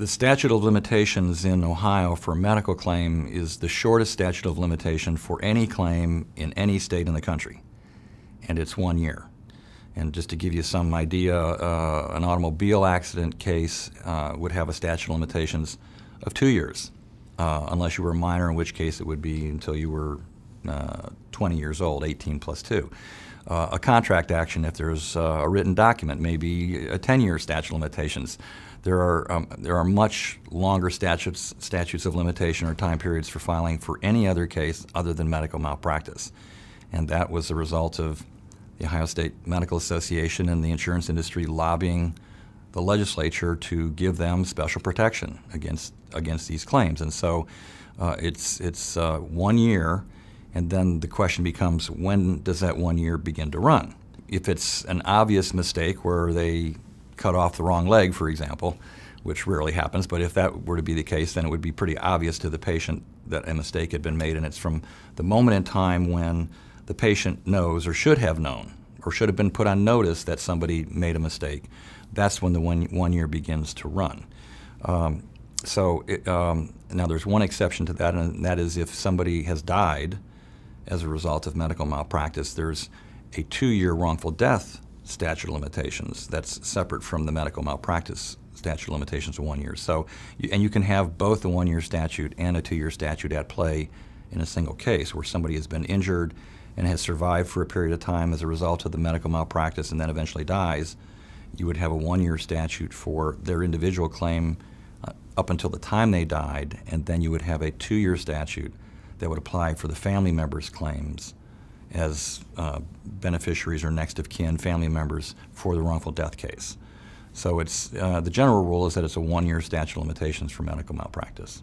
The statute of limitations in Ohio for a medical claim is the shortest statute of limitation for any claim in any state in the country, and it's 1 year. And just to give you some idea, an automobile accident case would have a statute of limitations of 2 years, unless you were a minor, in which case it would be until you were 20 years old, 18 plus 2. A contract action, if there's a written document, may be a 10-year statute of limitations. There are much longer statutes of limitation or time periods for filing for any other case other than medical malpractice. And that was the result of the Ohio State Medical Association and the insurance industry lobbying the legislature to give them special protection against these claims. And so it's 1 year, and then the question becomes, when does that 1 year begin to run? If it's an obvious mistake where they cut off the wrong leg, for example, which rarely happens, but if that were to be the case, then it would be pretty obvious to the patient that a mistake had been made, and it's from the moment in time when the patient knows or should have known or should have been put on notice that somebody made a mistake. That's when the 1 year begins to run. Now there's one exception to that, and that is if somebody has died as a result of medical malpractice, there's a 2-year wrongful death statute of limitations that's separate from the medical malpractice statute of limitations of 1 year. So, you can have both a 1-year statute and a 2-year statute at play in a single case where somebody has been injured and has survived for a period of time as a result of the medical malpractice and then eventually dies. You would have a 1-year statute for their individual claim up until the time they died, and then you would have a 2-year statute that would apply for the family members' claims as beneficiaries or next of kin family members for the wrongful death case. So it's the general rule is that it's a 1-year statute of limitations for medical malpractice.